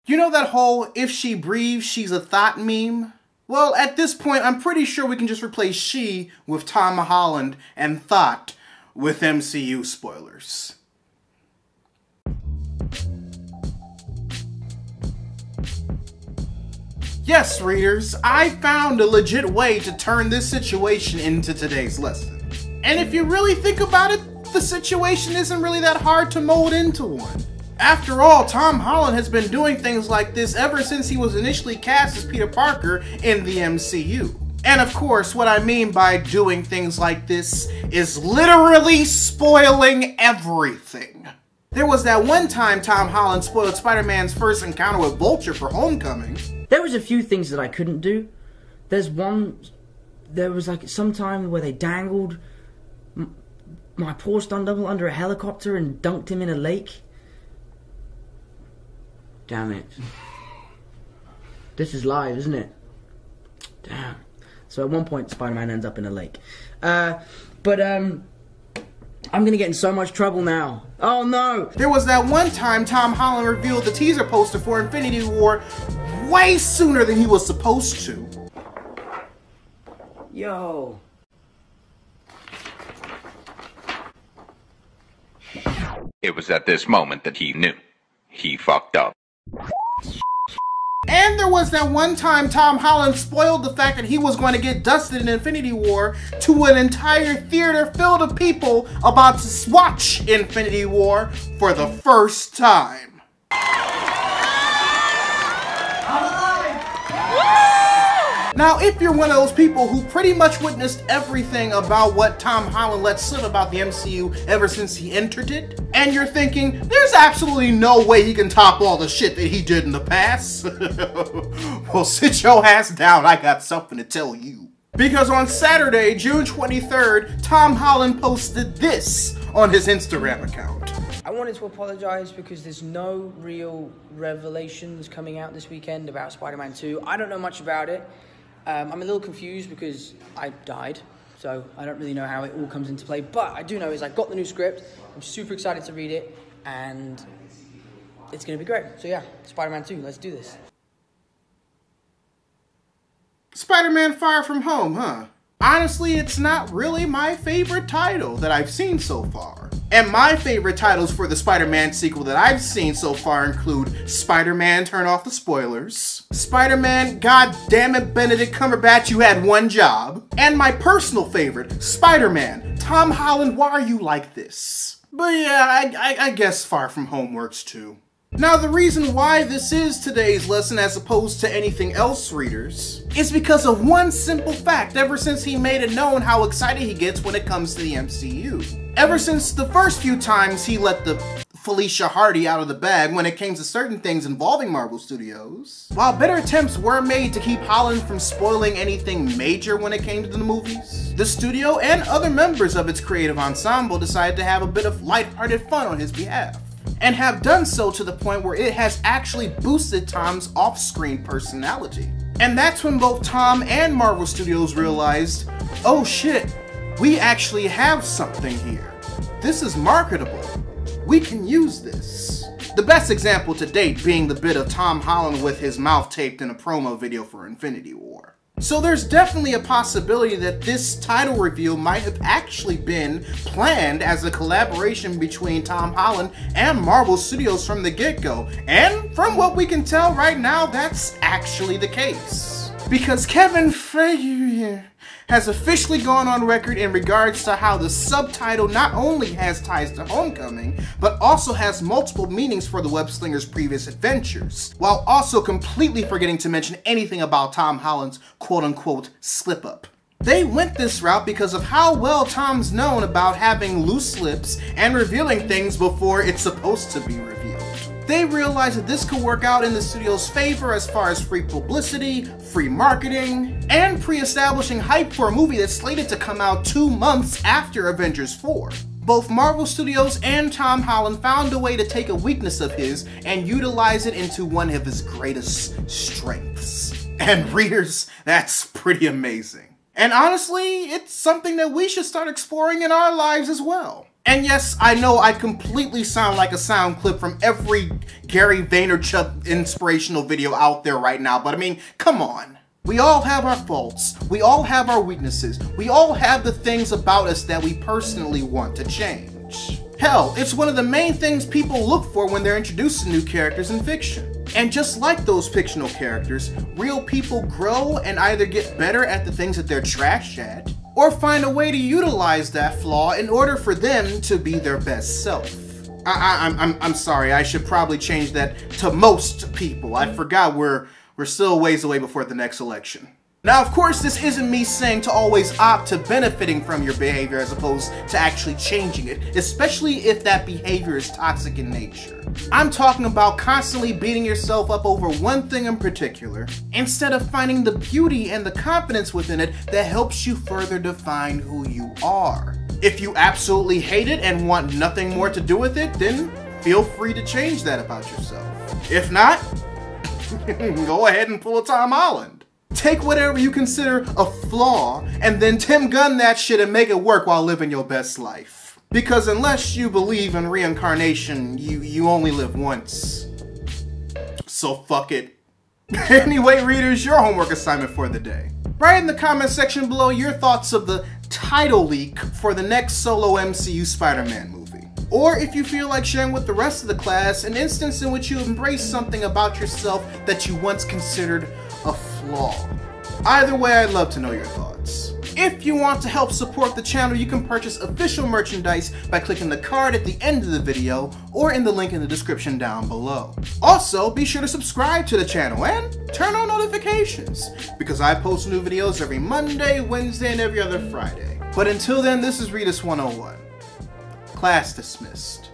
You know that whole "if she breathes, she's a thought" meme? Well, at this point, I'm pretty sure we can just replace she with Tom Holland and thought with MCU spoilers. Yes, readers, I found a legit way to turn this situation into today's lesson. And if you really think about it, the situation isn't really that hard to mold into one. After all, Tom Holland has been doing things like this ever since he was initially cast as Peter Parker in the MCU. And of course, what I mean by doing things like this is literally spoiling everything. There was that one time Tom Holland spoiled Spider-Man's first encounter with Vulture for Homecoming. There was a few things that I couldn't do. There was like some time where they dangled my poor stunt double under a helicopter and dunked him in a lake. Damn it. This is live, isn't it? Damn. So at one point, Spider-Man ends up in a lake. I'm gonna get in so much trouble now. Oh no! There was that one time Tom Holland revealed the teaser poster for Infinity War way sooner than he was supposed to. Yo. It was at this moment that he knew. He fucked up. And there was that one time Tom Holland spoiled the fact that he was going to get dusted in Infinity War to an entire theater filled of people about to watch Infinity War for the first time. Now, if you're one of those people who pretty much witnessed everything about what Tom Holland let slip about the MCU ever since he entered it, and you're thinking, there's absolutely no way he can top all the shit that he did in the past, well, sit your ass down, I got something to tell you. Because on Saturday, June 23rd, Tom Holland posted this on his Instagram account. I wanted to apologize because there's no real revelations coming out this weekend about Spider-Man 2. I don't know much about it. I'm a little confused because I died, so I don't really know how it all comes into play. But I do know is I got the new script. I'm super excited to read it, and it's going to be great. So yeah, Spider-Man 2, let's do this. Spider-Man Far From Home, huh? Honestly, it's not really my favorite title that I've seen so far. And my favorite titles for the Spider-Man sequel that I've seen so far include Spider-Man Turn Off the Spoilers, Spider-Man God Damn It Benedict Cumberbatch You Had One Job, and my personal favorite, Spider-Man Tom Holland Why Are You Like This? But yeah, I guess Far From Home works too. Now, the reason why this is today's lesson as opposed to anything else, readers, is because of one simple fact ever since he made it known how excited he gets when it comes to the MCU. Ever since the first few times he let the Felicia Hardy out of the bag when it came to certain things involving Marvel Studios. While better attempts were made to keep Holland from spoiling anything major when it came to the movies, the studio and other members of its creative ensemble decided to have a bit of lighthearted fun on his behalf. And have done so to the point where it has actually boosted Tom's off-screen personality. And that's when both Tom and Marvel Studios realized, oh shit, we actually have something here. This is marketable. We can use this. The best example to date being the bit of Tom Holland with his mouth taped in a promo video for Infinity War. So there's definitely a possibility that this title reveal might have actually been planned as a collaboration between Tom Holland and Marvel Studios from the get-go. And from what we can tell right now, that's actually the case. Because Kevin Feige has officially gone on record in regards to how the subtitle not only has ties to Homecoming, but also has multiple meanings for the web-slinger's previous adventures, while also completely forgetting to mention anything about Tom Holland's quote-unquote slip-up. They went this route because of how well Tom's known about having loose lips and revealing things before it's supposed to be revealed. They realized that this could work out in the studio's favor as far as free publicity, free marketing, and pre-establishing hype for a movie that's slated to come out 2 months after Avengers 4. Both Marvel Studios and Tom Holland found a way to take a weakness of his and utilize it into one of his greatest strengths. And readers, that's pretty amazing. And honestly, it's something that we should start exploring in our lives as well. And yes, I know I completely sound like a sound clip from every Gary Vaynerchuk inspirational video out there right now, but I mean, come on. We all have our faults, we all have our weaknesses, we all have the things about us that we personally want to change. Hell, it's one of the main things people look for when they're introducing new characters in fiction. And just like those fictional characters, real people grow and either get better at the things that they're trash at, or find a way to utilize that flaw in order for them to be their best self. I'm sorry, I should probably change that to most people. I forgot we're still a ways away before the next election. Now, of course, this isn't me saying to always opt to benefiting from your behavior as opposed to actually changing it, especially if that behavior is toxic in nature. I'm talking about constantly beating yourself up over one thing in particular, instead of finding the beauty and the confidence within it that helps you further define who you are. If you absolutely hate it and want nothing more to do with it, then feel free to change that about yourself. If not, go ahead and pull a Tom Holland. Take whatever you consider a flaw and then Tim Gunn that shit and make it work while living your best life. Because unless you believe in reincarnation, you only live once. So fuck it. Anyway, readers, your homework assignment for the day. Write in the comment section below your thoughts of the title leak for the next solo MCU Spider-Man movie. Or if you feel like sharing with the rest of the class an instance in which you embrace something about yourself that you once considered a flaw. Either way, I'd love to know your thoughts. If you want to help support the channel, you can purchase official merchandise by clicking the card at the end of the video or in the link in the description down below. Also, be sure to subscribe to the channel and turn on notifications because I post new videos every Monday, Wednesday, and every other Friday. But until then, this is Readus 101. Class dismissed.